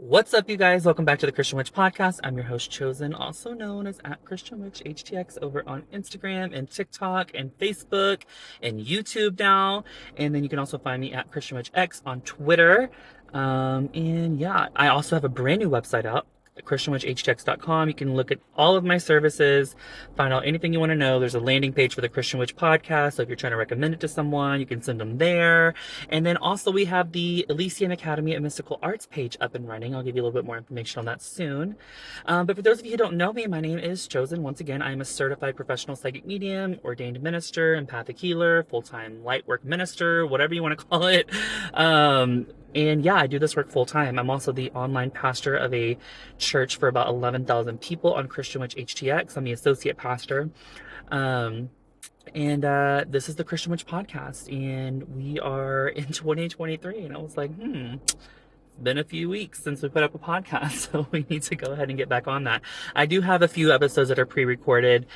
What's up, you guys? Welcome back to the Christian Witch Podcast. I'm your host, Chosen, also known as at Christian Witch HTX over on Instagram and TikTok and Facebook and YouTube now. And then you can also find me at Christian Witch X on Twitter. And yeah, I also have a brand new website up, christianwitchhtx.com. You can look at all of my services, find out anything you want to know. There's a landing page for the Christian Witch Podcast, so if you're trying to recommend it to someone, you can send them there. And then also we have the Elysium Academy of Mystical Arts page up and running. I'll give you a little bit more information on that soon. But for those of you who don't know me, my name is Chosen. Once again, I am a certified professional psychic medium, ordained minister, empathic healer, full-time light work minister, whatever you want to call it. And yeah, I do this work full time. I'm also the online pastor of a church for about 11,000 people on Christian Witch HTX. I'm the associate pastor. And this is the Christian Witch Podcast. And we are in 2023. And I was like, it's been a few weeks since we put up a podcast, so we need to go ahead and get back on that. I do have a few episodes that are pre-recorded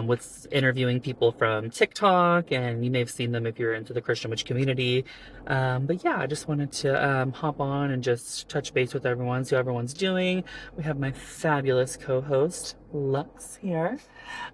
with interviewing people from TikTok, and you may have seen them if you're into the Christian Witch community. But yeah, I just wanted to hop on and just touch base with everyone, see how everyone's doing. We have my fabulous co-host, Lux, here.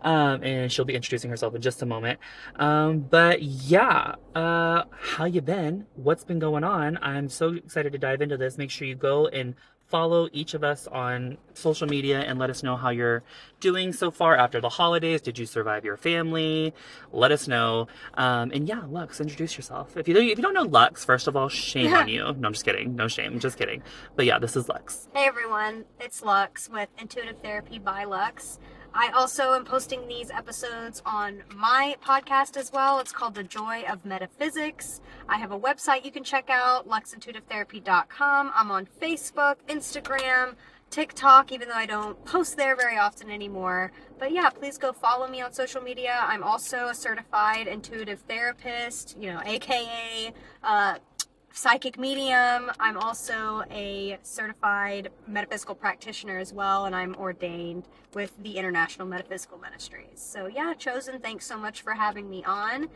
And she'll be introducing herself in just a moment. But yeah, how you been? What's been going on? I'm so excited to dive into this. Make sure you go and follow each of us on social media and let us know how you're doing so far after the holidays. Did you survive your family? Let us know. And yeah, Lux, introduce yourself. If you don't know Lux, first of all, shame on you. No, I'm just kidding. No shame. Just kidding. But yeah, this is Lux. Hey everyone, it's Lux with Intuitive Therapy by Lux. I also am posting these episodes on my podcast as well. It's called The Joy of Metaphysics. I have a website you can check out, luxintuitivetherapy.com. I'm on Facebook, Instagram, TikTok, even though I don't post there very often anymore. But yeah, please go follow me on social media. I'm also a certified intuitive therapist, aka psychic medium. I'm also a certified metaphysical practitioner as well, and I'm ordained with the International Metaphysical Ministries. So yeah, Chosen, thanks so much for having me on.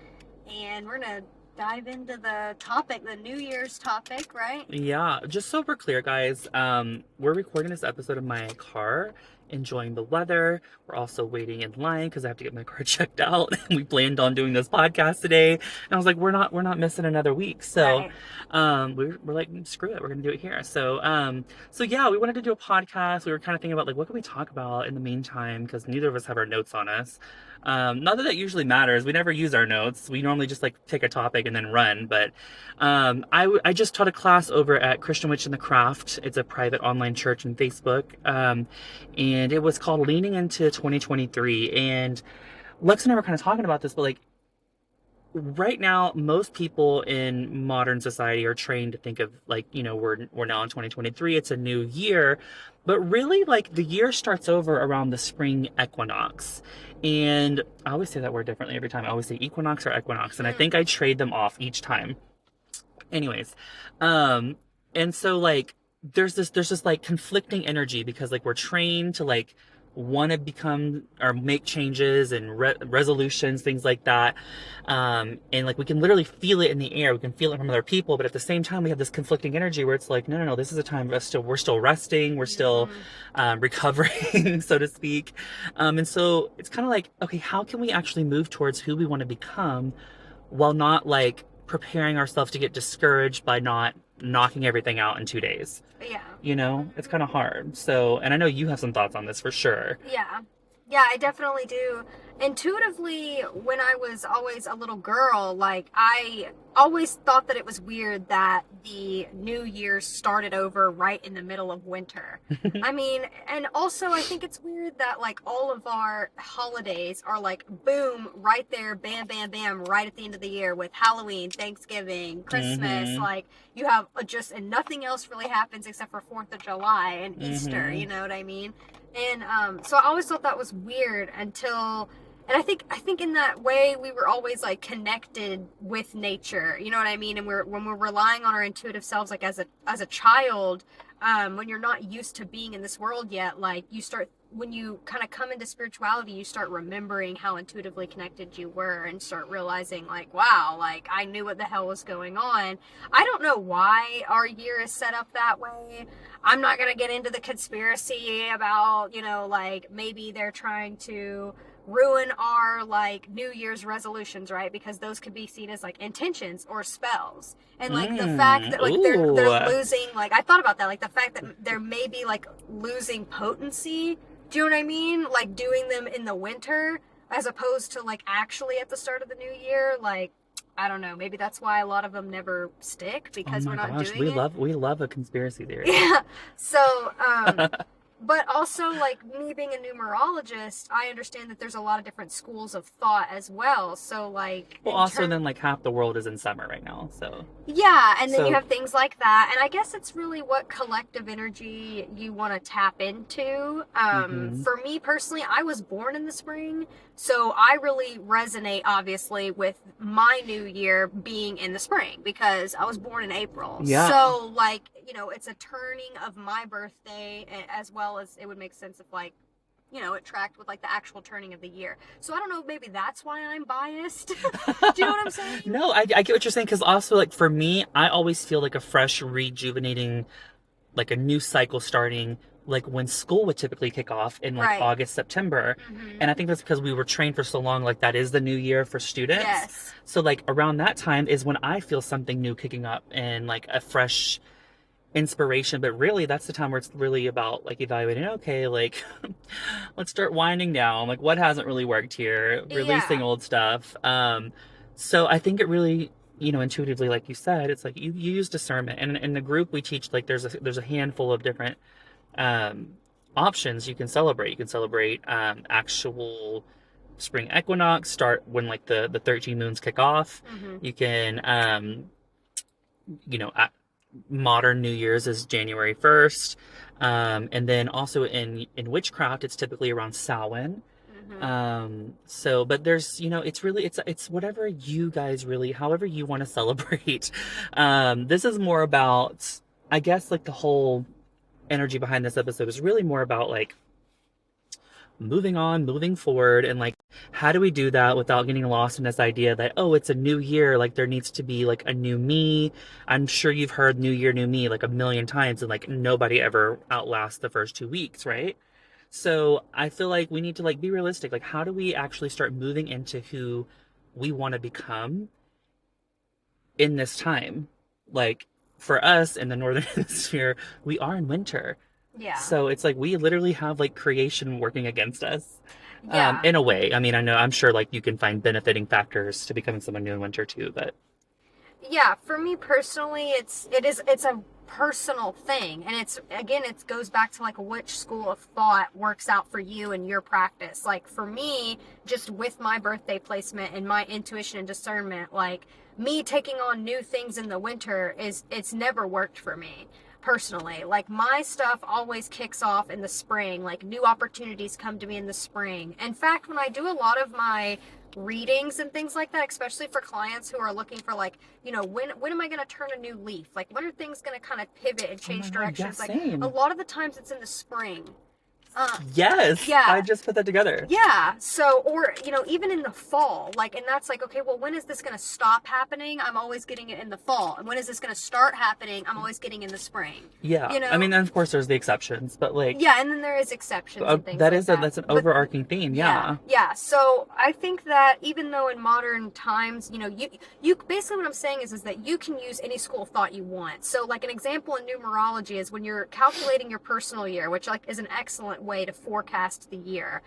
And we're going to dive into the topic, the New Year's topic, right? Yeah, just so we're clear, guys, we're recording this episode in my car, enjoying the weather. We're also waiting in line because I have to get my car checked out. We planned on doing this podcast today, and I was like, we're not missing another week. So, Right. we're like, screw it, we're gonna do it here. So yeah, we wanted to do a podcast. We were kind of thinking about like, what can we talk about in the meantime, because neither of us have our notes on us. Not that that usually matters. We never use our notes. We normally just like take a topic and then run. But I just taught a class over at Christian Witch in the Craft. It's a private online church on Facebook. And it was called Leaning into 2023. And Lex and I were kind of talking about this, but like right now, most people in modern society are trained to think of like, we're now in 2023. It's a new year. But really, like, the year starts over around the spring equinox. And I always say that word differently every time. I always say equinox or equinox. And I think I trade them off each time. Anyways, and so like there's this like conflicting energy because like we're trained to like want to become or make changes and resolutions, things like that. And like we can literally feel it in the air. We can feel it from other people, but at the same time we have this conflicting energy where it's like, no, this is a time we're still resting, we're still recovering, so to speak. And so it's kind of like, okay, how can we actually move towards who we want to become while not like preparing ourselves to get discouraged by not knocking everything out in 2 days? Yeah. It's kind of hard. So, and I know you have some thoughts on this for sure. Yeah. Yeah, I definitely do. Intuitively, when I was always a little girl, like, I always thought that it was weird that the New Year started over right in the middle of winter. I mean, and also I think it's weird that, like, all of our holidays are, like, boom, right there, bam, bam, bam, right at the end of the year with Halloween, Thanksgiving, Christmas. Like, you have and nothing else really happens except for 4th of July and Easter, you know what I mean? And so I always thought that was weird until, and I think in that way we were always like connected with nature, you know what I mean? And when we're relying on our intuitive selves, like as a child, when you're not used to being in this world yet, like when you kind of come into spirituality, you start remembering how intuitively connected you were and start realizing like, wow, like I knew what the hell was going on. I don't know why our year is set up that way. I'm not going to get into the conspiracy about, like maybe they're trying to ruin our like New Year's resolutions, right? Because those could be seen as like intentions or spells. And like the fact that like they're losing, like I thought about that, like the fact that there may be like losing potency. Do you know what I mean? Like doing them in the winter as opposed to like actually at the start of the new year. Like, I don't know. Maybe that's why a lot of them never stick because we're not doing it. We love a conspiracy theory. Yeah. So, but also, like, me being a numerologist, I understand that there's a lot of different schools of thought as well. So, like... Well, also then, like, half the world is in summer right now, so... Yeah, and then you have things like that. And I guess it's really what collective energy you want to tap into. For me, personally, I was born in the spring, so I really resonate, obviously, with my new year being in the spring, because I was born in April. Yeah. So, like... it's a turning of my birthday, as well as it would make sense if, like, it tracked with, like, the actual turning of the year. So I don't know, maybe that's why I'm biased. Do you know what I'm saying? No, I get what you're saying, because also, like, for me, I always feel like a fresh, rejuvenating, like, a new cycle starting, like, when school would typically kick off in, like, August, September. Mm-hmm. And I think that's because we were trained for so long, like, that is the new year for students. Yes. So, like, around that time is when I feel something new kicking up and, like, a fresh... inspiration. But really that's the time where it's really about like evaluating, okay, like let's start winding down, like what hasn't really worked here, releasing old stuff. So I think it really, intuitively, like you said, it's like you use discernment, and in the group we teach like there's a handful of different options you can celebrate. You can celebrate actual spring equinox, start when like the 13 moons kick off. Mm-hmm. You can modern New Year's is January 1st. And then also in witchcraft, it's typically around Samhain. Mm-hmm. But there's, it's really, it's whatever you guys really, however you want to celebrate. This is more about, I guess, like the whole energy behind this episode is really more about like moving on, moving forward, and like, how do we do that without getting lost in this idea that, oh, it's a new year, like there needs to be like a new me. I'm sure you've heard new year, new me like a million times, and like nobody ever outlasts the first 2 weeks, right? So I feel like we need to like be realistic. Like, how do we actually start moving into who we want to become in this time? Like for us in the Northern Hemisphere, we are in winter. Yeah. So it's like we literally have like creation working against us. Yeah. In a way. I mean, I'm sure like you can find benefiting factors to becoming someone new in winter too, but yeah, for me personally, it's a personal thing, and it goes back to like which school of thought works out for you and your practice. Like for me, just with my birthday placement and my intuition and discernment, like me taking on new things in the winter it's never worked for me. Personally, like my stuff always kicks off in the spring. Like new opportunities come to me in the spring. In fact, when I do a lot of my readings and things like that, especially for clients who are looking for like, when am I going to turn a new leaf? Like when are things going to kind of pivot and change directions? God, like same. a lot of the times it's in the spring. Yes. Yeah. I just put that together. Yeah. So, or, even in the fall, like, and that's like, okay, well, when is this going to stop happening? I'm always getting it in the fall. And when is this going to start happening? I'm always getting in the spring. Yeah. I mean, of course there's the exceptions, but like. Yeah. And then there is exceptions and things that's an overarching theme. Yeah. Yeah. So I think that even though in modern times, you basically what I'm saying is that you can use any school of thought you want. So like an example in numerology is when you're calculating your personal year, which like is an excellent way to forecast the year.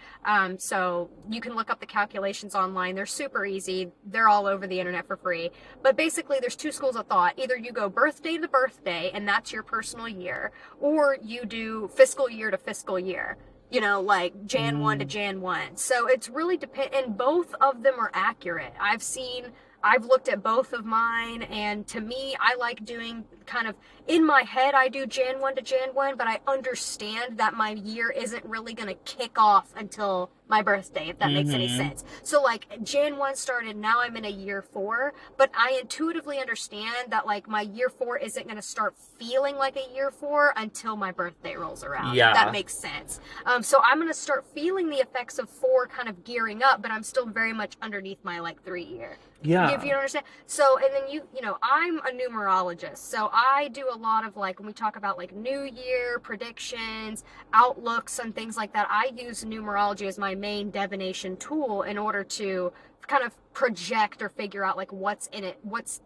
So you can look up the calculations online. They're super easy. They're all over the internet for free. But basically there's two schools of thought. Either you go birthday to birthday and that's your personal year, or you do fiscal year to fiscal year. Like Jan 1 to Jan 1. So it's really and both of them are accurate. I've looked at both of mine, and to me, I like doing kind of in my head, I do Jan 1 to Jan 1, but I understand that my year isn't really going to kick off until my birthday, if that makes any sense. So, like, Jan 1 started, now I'm in a year 4, but I intuitively understand that, like, my year 4 isn't going to start feeling like a year 4 until my birthday rolls around. Yeah. If that makes sense. So I'm going to start feeling the effects of 4 kind of gearing up, but I'm still very much underneath my, like, 3 year. Yeah. If you understand. So, and then you know, I'm a numerologist. So I do a lot of, like, when we talk about, like, New Year predictions, outlooks, and things like that, I use numerology as my main divination tool in order to kind of project or figure out, like, what's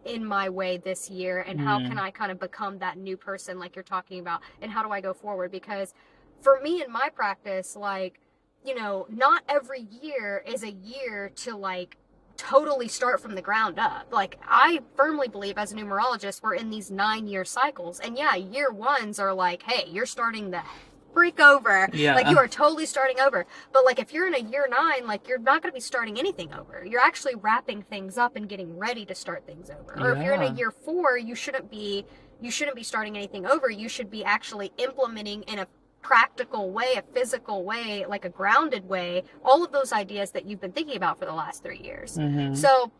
in my way this year, and how can I kind of become that new person, like you're talking about, and how do I go forward? Because for me in my practice, like, you know, not every year is a year to, like, totally start from the ground up. Like, I firmly believe as a numerologist, we're in these 9-year cycles. And yeah, year 1s are like, hey, you're starting the freak over. Yeah. Like, you are totally starting over. But, like, if you're in a year 9, like, you're not going to be starting anything over. You're actually wrapping things up and getting ready to start things over. Or if you're in a year 4, you shouldn't be starting anything over. You should be actually implementing in a practical way, a physical way, like a grounded way, all of those ideas that you've been thinking about for the last 3 years. So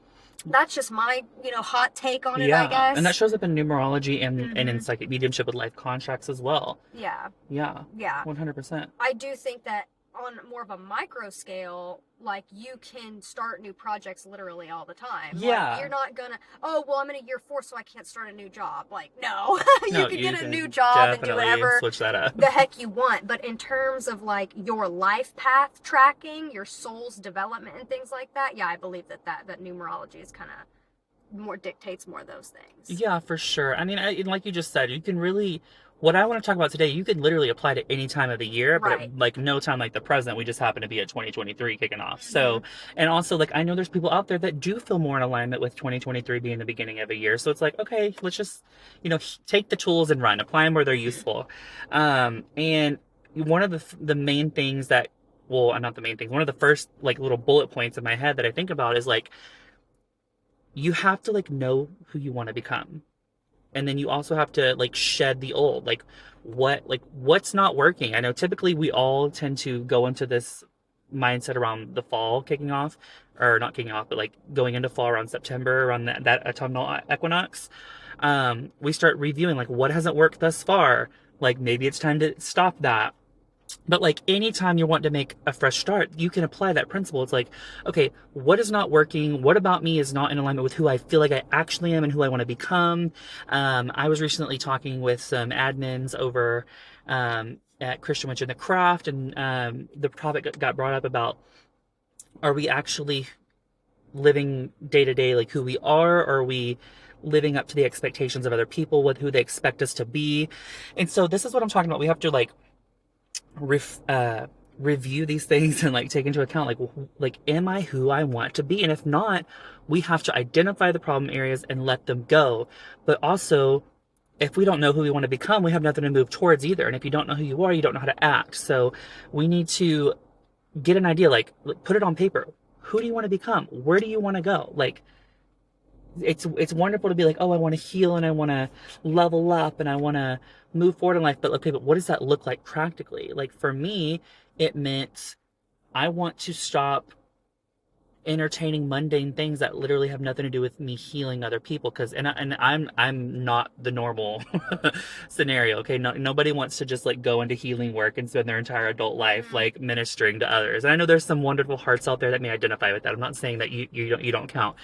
that's just my, you know, hot take on it, I guess. And that shows up in numerology and in psychic mediumship with life contracts as well. Yeah. 100%. I do think that on more of a micro scale, like, you can start new projects literally all the time. Yeah. Like, you're not gonna, oh, well, I'm in a year 4, so I can't start a new job. Like, no. No, you can get a new job and do whatever switch that up. the heck you want. But in terms of, like, your life path tracking, your soul's development and things like that, yeah, I believe that numerology is kind of more dictates more of those things. Yeah, for sure. I mean, like you just said, you can really, what I want to talk about today, you can literally apply to any time of the year, but Right. like no time like the present. We just happen to be at 2023 kicking off. So, and also, like, I know there's people out there that do feel more in alignment with 2023 being the beginning of a year. So it's like, okay, let's just, you know, take the tools and run, apply them where they're useful. And one of the main things that, well, not the main things, one of the first, like, little bullet points in my head that I think about is, like, you have to, like, know who you want to become. And then you also have to, like, shed the old, like, what's not working. I know typically we all tend to go into this mindset around the fall kicking off, or not kicking off, but, like, going into fall around September, around that autumnal equinox. We start reviewing, like, what hasn't worked thus far. Like, maybe it's time to stop that. But, like, anytime you want to make a fresh start, you can apply that principle. It's like, okay, what is not working? What about me is not in alignment with who I feel like I actually am and who I want to become? I was recently talking with some admins over at Christian Witch in the Craft, and the topic got brought up about, are we actually living day to day like who we are? Or are we living up to the expectations of other people with who they expect us to be? And so this is what I'm talking about. We have to, like, review these things and, like, take into account, like, am I who I want to be? And if not, we have to identify the problem areas and let them go. But also, if we don't know who we want to become, we have nothing to move towards either. And if you don't know who you are, you don't know how to act. So we need to get an idea, like, put it on paper. Who do you want to become? Where do you want to go? Like, it's wonderful to be like, oh, I want to heal and I want to level up and I want to move forward in life. But, okay, but what does that look like practically? Like, for me, it meant I want to stop entertaining mundane things that literally have nothing to do with me healing other people. And I'm not the normal scenario. Okay. Nobody wants to just, like, go into healing work and spend their entire adult life, like, ministering to others. And I know there's some wonderful hearts out there that may identify with that. I'm not saying that you don't count.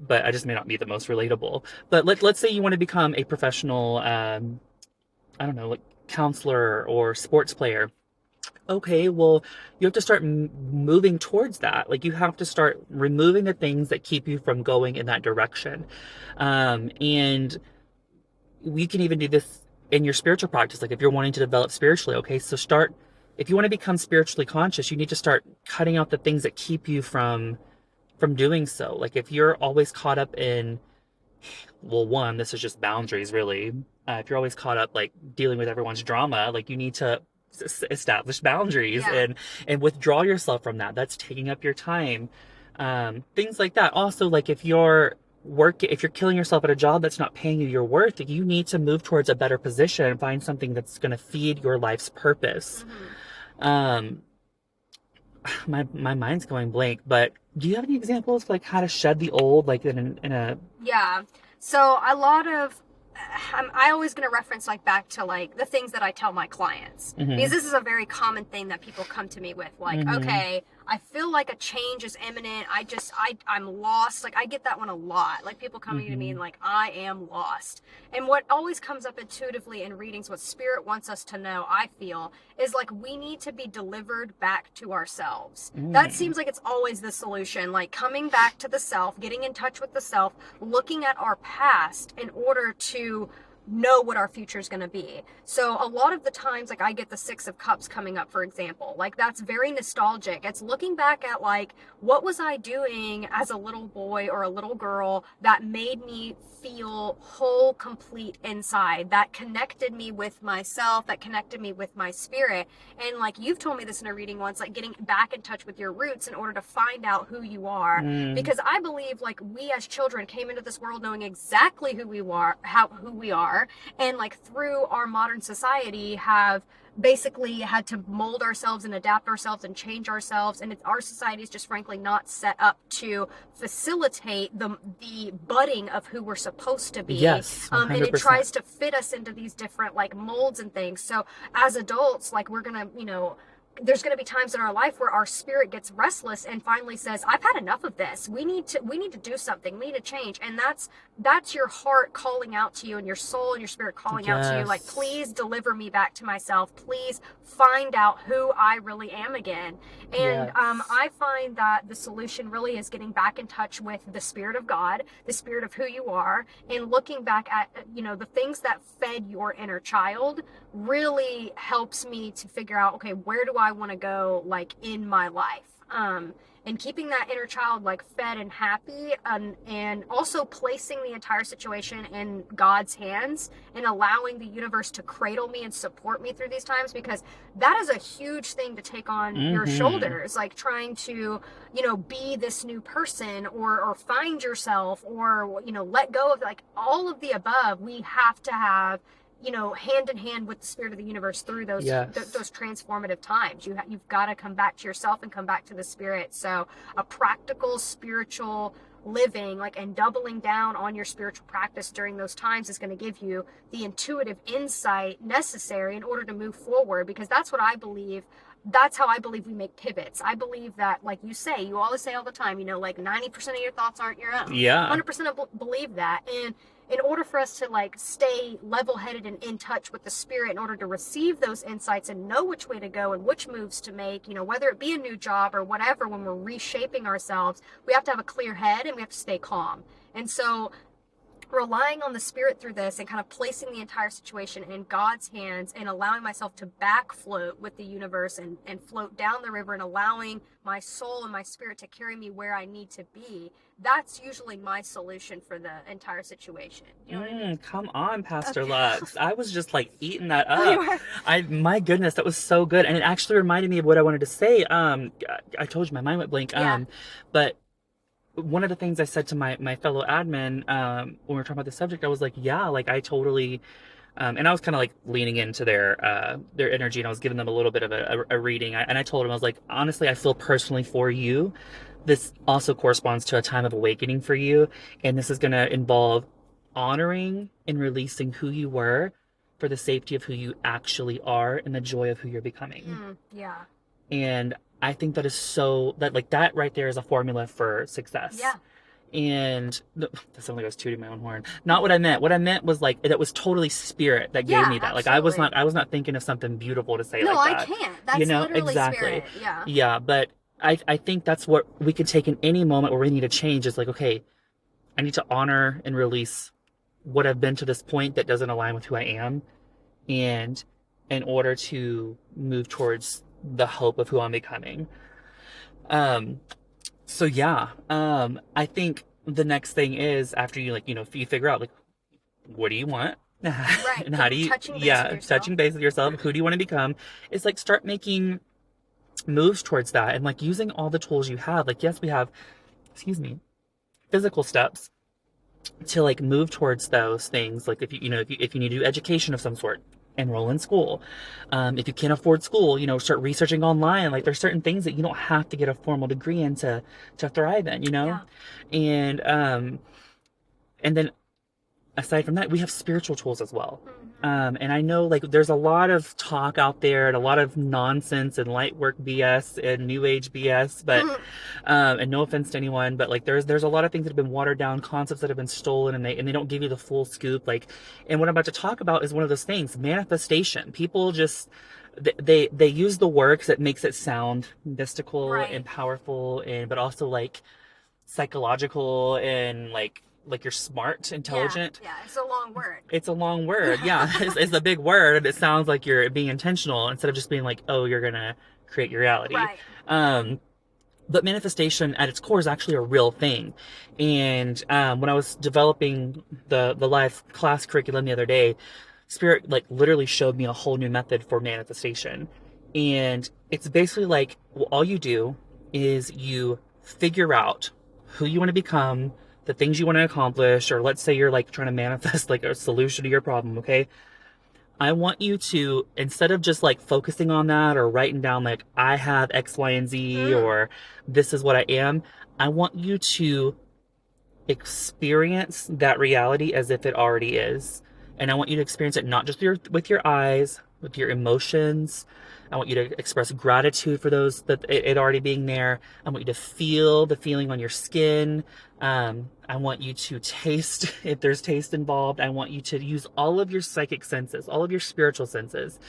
But I just may not be the most relatable. But let's say you want to become a professional, I don't know, like, counselor or sports player. Okay, well, you have to start moving towards that. Like, you have to start removing the things that keep you from going in that direction. And we can even do this in your spiritual practice. Like, if you're wanting to develop spiritually, okay, so if you want to become spiritually conscious, you need to start cutting out the things that keep you from doing so. Like, if you're always caught up in, well, one, this is just boundaries, really. If you're always caught up, like, dealing with everyone's drama, like, you need to establish boundaries and withdraw yourself from that. That's taking up your time. Things like that. Also, like, if you're if you're killing yourself at a job that's not paying you your worth, you need to move towards a better position and find something that's going to feed your life's purpose. Um, my mind's going blank, but do you have any examples of like how to shed the old, like in a Yeah. So a lot of I always going to reference like back to like the things that I tell my clients, because this is a very common thing that people come to me with, like, okay, I feel like a change is imminent. I'm lost. Like I get that one a lot. Like people coming to me and like, I am lost. And what always comes up intuitively in readings, what spirit wants us to know, I feel, is like we need to be delivered back to ourselves. That seems like it's always the solution. Like coming back to the self, getting in touch with the self, looking at our past in order to know what our future is going to be. So a lot of the times, like I get the Six of Cups coming up, for example, like that's very nostalgic. It's looking back at like, what was I doing as a little boy or a little girl that made me feel whole, complete inside, that connected me with myself, that connected me with my spirit. And like you've told me this in a reading once, like getting back in touch with your roots in order to find out who you are. Because I believe like we as children came into this world knowing exactly who we are, and like through our modern society have basically had to mold ourselves and adapt ourselves and change ourselves, and our society is just frankly not set up to facilitate the budding of who we're supposed to be. Yes, 100%. And it tries to fit us into these different like molds and things. So as adults, like we're gonna, there's going to be times in our life where our spirit gets restless and finally says, I've had enough of this. We need to do something. We need to change. And that's your heart calling out to you, and your soul and your spirit calling out to you. Like, please deliver me back to myself. Please find out who I really am again. And I find that the solution really is getting back in touch with the spirit of God, the spirit of who you are, and looking back at, the things that fed your inner child really helps me to figure out, okay, where do I want to go, like, in my life? And keeping that inner child like fed and happy, and also placing the entire situation in God's hands and allowing the universe to cradle me and support me through these times, because that is a huge thing to take on your shoulders, like trying to, be this new person or find yourself or, let go of like all of the above. We have to have hand in hand with the spirit of the universe through those those transformative times. You've got to come back to yourself and come back to the spirit. So a practical spiritual living, like, and doubling down on your spiritual practice during those times is going to give you the intuitive insight necessary in order to move forward, because that's what I believe. That's how I believe we make pivots. I believe that, like you always say all the time, like 90% of your thoughts aren't your own. Yeah. 100% believe that. And in order for us to like stay level-headed and in touch with the spirit, in order to receive those insights and know which way to go and which moves to make, whether it be a new job or whatever, when we're reshaping ourselves, we have to have a clear head and we have to stay calm. And so relying on the spirit through this and kind of placing the entire situation in God's hands and allowing myself to back float with the universe and float down the river and allowing my soul and my spirit to carry me where I need to be, that's usually my solution for the entire situation. You know what I mean? Come on, Pastor Lux. I was just like eating that up. My goodness, that was so good. And it actually reminded me of what I wanted to say. I told you my mind went blank. But one of the things I said to my fellow admin, when we were talking about the subject, I was like, I totally, and I was kind of like leaning into their energy, and I was giving them a little bit of a reading. And I told them, I was like, honestly, I feel personally for you. This also corresponds to a time of awakening for you. And this is going to involve honoring and releasing who you were for the safety of who you actually are and the joy of who you're becoming. And I think that is that right there is a formula for success. Yeah. And that sounds like I was tooting my own horn. Not what I meant. What I meant was like, that was totally spirit that gave me that. Absolutely. Like I was not thinking of something beautiful to say like that. No, I can't. That's literally exactly. Spirit. Yeah. Yeah. But I think that's what we could take in any moment where we need to change, is like, okay, I need to honor and release what I've been to this point that doesn't align with who I am. And in order to move towards the hope of who I'm becoming. So yeah, I think the next thing is, after you you figure out like, what do you want? Right. And how do you, touching base with yourself. Who do you want to become? It's like, start making moves towards that, and like using all the tools you have. Like, yes, we have, physical steps, to like move towards those things. Like if you need to do education of some sort, enroll in school. If you can't afford school, start researching online. Like there's certain things that you don't have to get a formal degree in to thrive in, Yeah. and then aside from that, we have spiritual tools as well. Mm-hmm. And I know like there's a lot of talk out there and a lot of nonsense and light work BS and new age BS, but and no offense to anyone, but like there's a lot of things that have been watered down, concepts that have been stolen, and they don't give you the full scoop. Like, and what I'm about to talk about is one of those things, manifestation. People just they use the word because it makes it sound mystical Right. and powerful, and but also like psychological and like you're smart, intelligent. Yeah, it's a long word. It's a long word. Yeah, it's a big word, and it sounds like you're being intentional instead of just being like, oh, you're gonna create your reality. Right. But manifestation at its core is actually a real thing. And when I was developing the live class curriculum the other day, Spirit like literally showed me a whole new method for manifestation. And it's basically like, well, all you do is you figure out who you want to become, the things you want to accomplish, or let's say you're like trying to manifest like a solution to your problem, okay? I want you to, instead of just like focusing on that or writing down like I have X, Y, and Z or this is what I am, I want you to experience that reality as if it already is. And I want you to experience it not just with your eyes, with your emotions. I want you to express gratitude for those that it already being there. I want you to feel the feeling on your skin. I want you to taste if there's taste involved. I want you to use all of your psychic senses, all of your spiritual senses.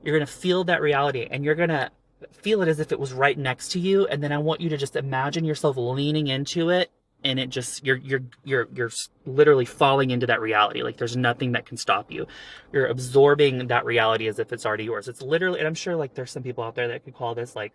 You're going to feel that reality and you're going to feel it as if it was right next to you. And then I want you to just imagine yourself leaning into it, and it just you're literally falling into that reality. Like there's nothing that can stop you. You're absorbing that reality as if it's already yours. It's literally, and I'm sure like there's some people out there that could call this like,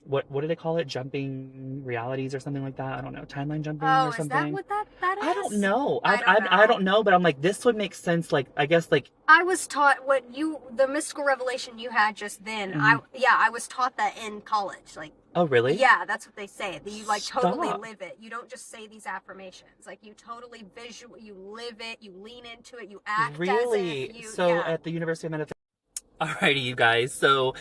what do they call it? Jumping realities or something like that. I don't know. Timeline jumping or something. Is that what that is? I don't know. I don't know, but I'm like, this would make sense. Like, I guess like I was taught the mystical revelation you had just then. I was taught that in college. Like, oh really? yeah, that's what they say. That you like totally Stop. live it. You don't just say these affirmations. Like you totally you live it. You lean into it. You act Really? as if you. So Yeah. at the University of Minnesota. Alrighty, you guys. So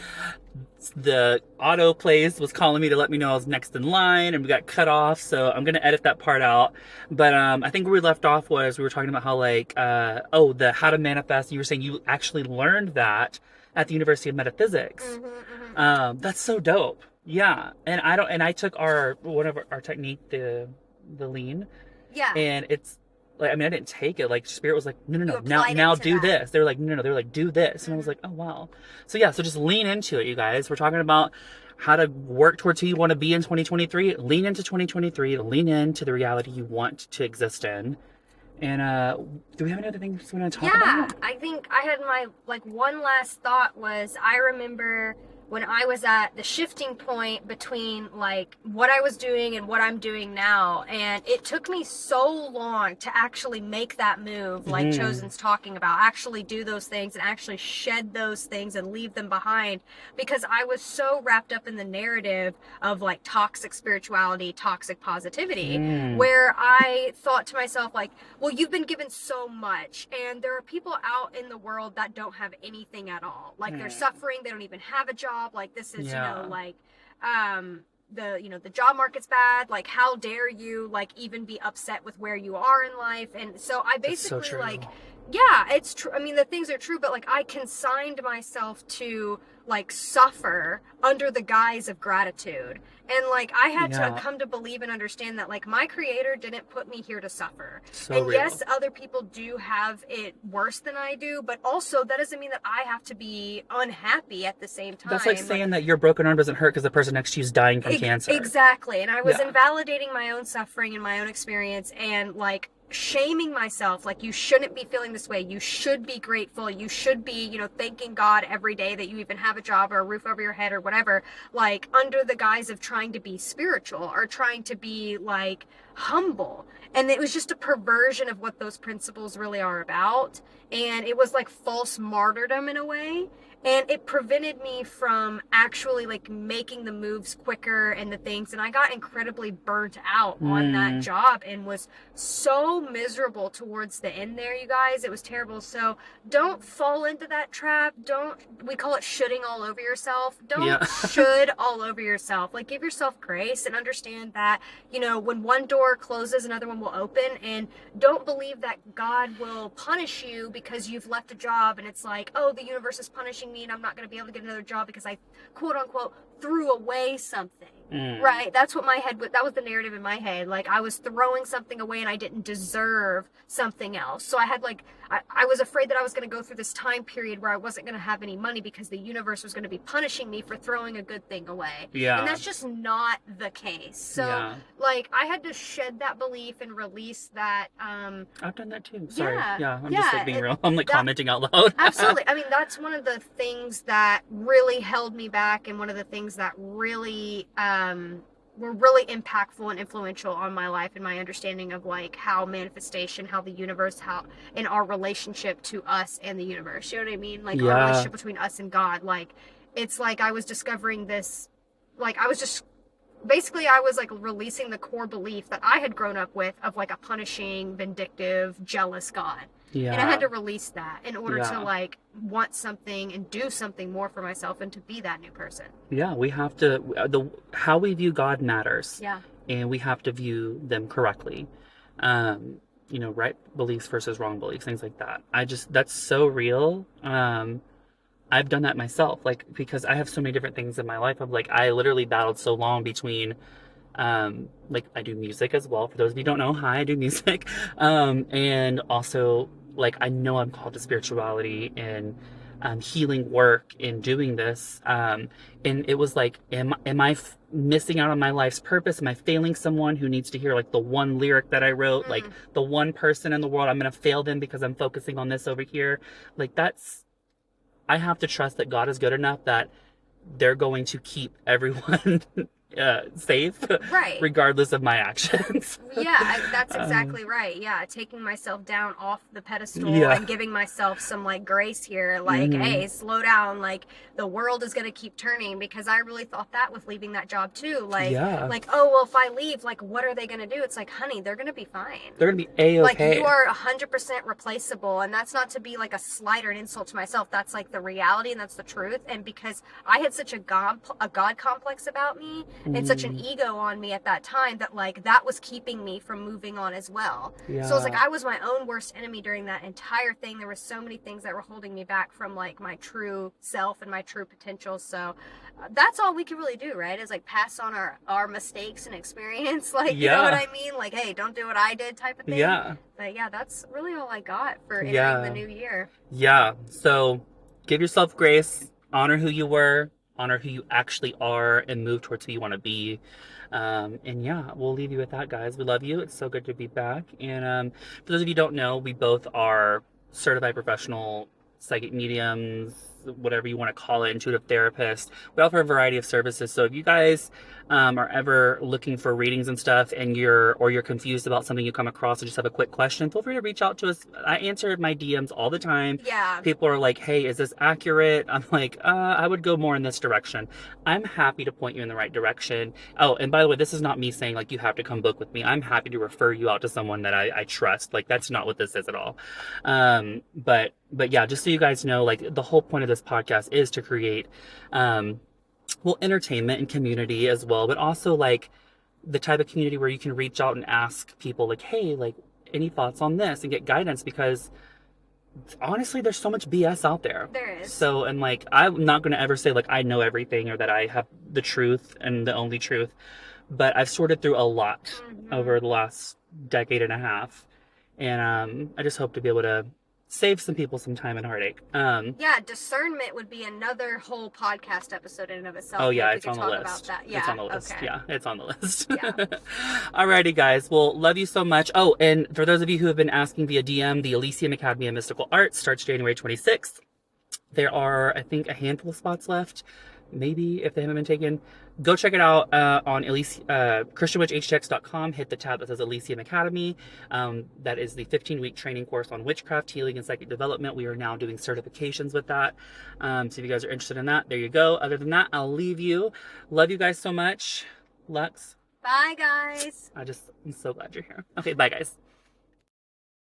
the auto place was calling me to let me know I was next in line, and we got cut off. So I'm gonna edit that part out. But I think where we left off was we were talking about how like the how to manifest. You were saying you actually learned that at the University of Metaphysics. That's so dope. Yeah, and I took one of our technique, the lean. Yeah. And it's like, I mean, I didn't take it. Like Spirit was like, no, You now applied it to do that. this. They're like, no, they're like, do this. And I was like, oh wow. So yeah, so just lean into it, you guys. We're talking about how to work towards who you want to be in 2023. Lean into 2023. Lean into the reality you want to exist in. And do we have any other things we want to talk about? I think I had my one last thought was I remember when I was at the shifting point between like what I was doing and what I'm doing now, and it took me so long to actually make that move like Chosen's talking about, actually do those things and actually shed those things and leave them behind, because I was so wrapped up in the narrative of like toxic spirituality, toxic positivity, where I thought to myself like, well, you've been given so much and there are people out in the world that don't have anything at all. Like they're suffering, they don't even have a job. Like this is, the job market's bad. Like, how dare you like even be upset with where you are in life? And so I basically yeah, it's true. I mean, the things are true, but like I consigned myself to like suffer under the guise of gratitude. And like I had to come to believe and understand that like my creator didn't put me here to suffer. And yes, other people do have it worse than I do, but also that doesn't mean that I have to be unhappy at the same time. That's like saying that your broken arm doesn't hurt because the person next to you is dying from cancer. Exactly. And I was invalidating my own suffering and my own experience and like shaming myself, like you shouldn't be feeling this way, you should be grateful, you should be thanking God every day that you even have a job or a roof over your head or whatever, like under the guise of trying to be spiritual or trying to be like humble. And it was just a perversion of what those principles really are about. And it was like false martyrdom in a way. And it prevented me from actually like making the moves quicker and the things. And I got incredibly burnt out on that job and was so miserable towards the end there, you guys. It was terrible. So don't fall into that trap. We call it shoulding all over yourself. Don't should all over yourself. Like, give yourself grace and understand that, you know, when one door closes, another one will open. And don't believe that God will punish you because you've left a job and it's like, oh, the universe is punishing me and I'm not going to be able to get another job because I quote unquote threw away something. Right? That's what that was the narrative in my head. Like, I was throwing something away and I didn't deserve something else. So I had like, I was afraid that I was going to go through this time period where I wasn't going to have any money because the universe was going to be punishing me for throwing a good thing away. Yeah. And that's just not the case. So like, I had to shed that belief and release that. I've done that too. Sorry. Yeah. I'm just like being real. I'm like commenting out loud. Absolutely. I mean, that's one of the things that really held me back, and one of the things that really, were really impactful and influential on my life and my understanding of like how manifestation, how the universe, how in our relationship to us and the universe, you know what I mean? Like our relationship between us and God. Like, it's like I was discovering this, like I was like releasing the core belief that I had grown up with of like a punishing, vindictive, jealous God. Yeah. And I had to release that in order to like want something and do something more for myself and to be that new person. Yeah, we have to, how we view God matters. Yeah. And we have to view them correctly. You know, right beliefs versus wrong beliefs, things like that. That's so real. I've done that myself, like, because I have so many different things in my life. I'm like, I literally battled so long between, like, I do music as well. For those of you who don't know, I do music. And also, like, I know I'm called to spirituality and healing work in doing this. And it was like, am I missing out on my life's purpose? Am I failing someone who needs to hear like the one lyric that I wrote, like the one person in the world? I'm going to fail them because I'm focusing on this over here. Like, I have to trust that God is good enough that they're going to keep everyone safe, right, regardless of my actions. That's exactly right. Taking myself down off the pedestal and giving myself some like grace here, like, hey, slow down, like the world is going to keep turning, because I really thought that with leaving that job too, like oh well, if I leave, like what are they going to do? It's like, honey, they're going to be fine. They're going to be A-okay. Like, you are 100% replaceable, and that's not to be like a slight or an insult to myself. That's like the reality, and that's the truth. And because I had such a God complex about me, and such an ego on me at that time, that like that was keeping me from moving on as well. So it was like I was my own worst enemy during that entire thing. There were so many things that were holding me back from like my true self and my true potential. So that's all we can really do, right? Is like pass on our mistakes and experience, like, you know what I mean? Like, hey, don't do what I did type of thing. But that's really all I got for entering the new year. So give yourself grace, honor who you were, honor who you actually are, and move towards who you want to be. And we'll leave you with that, guys. We love you. It's so good to be back. And for those of you who don't know, we both are certified professional psychic mediums, whatever you want to call it, intuitive therapists. We offer a variety of services. So if you guys are ever looking for readings and stuff, and you're confused about something you come across and just have a quick question, feel free to reach out to us. I answer my DMs all the time. People are like, hey, is this accurate? I'm like, I would go more in this direction. I'm happy to point you in the right direction. Oh, and by the way, this is not me saying like you have to come book with me. I'm happy to refer you out to someone that I trust. Like, that's not what this is at all. But yeah, just so you guys know, like, the whole point of this podcast is to create, entertainment and community as well, but also like the type of community where you can reach out and ask people like, hey, like, any thoughts on this, and get guidance, because honestly, there's so much BS out there. There is. So, and like, I'm not going to ever say like I know everything or that I have the truth and the only truth, but I've sorted through a lot over the last decade and a half. And I just hope to be able to save some people some time and heartache. Discernment would be another whole podcast episode in and of itself. Oh yeah, it's on the list. It's on the list. Okay. Yeah, it's on the list. Alrighty, guys. Well, love you so much. Oh, and for those of you who have been asking via DM, the Elysium Academy of Mystical Arts starts January 26th. There are, I think, a handful of spots left. maybe if they haven't been taken, go check it out on ChristianWitchHTX.com. Hit the tab that says Elysium Academy. That is the 15-week training course on witchcraft, healing, and psychic development. We are now doing certifications with that. So if you guys are interested in that, there you go. Other than that, I'll leave you. Love you guys so much. Lux. Bye, guys. I'm so glad you're here. Okay, bye, guys.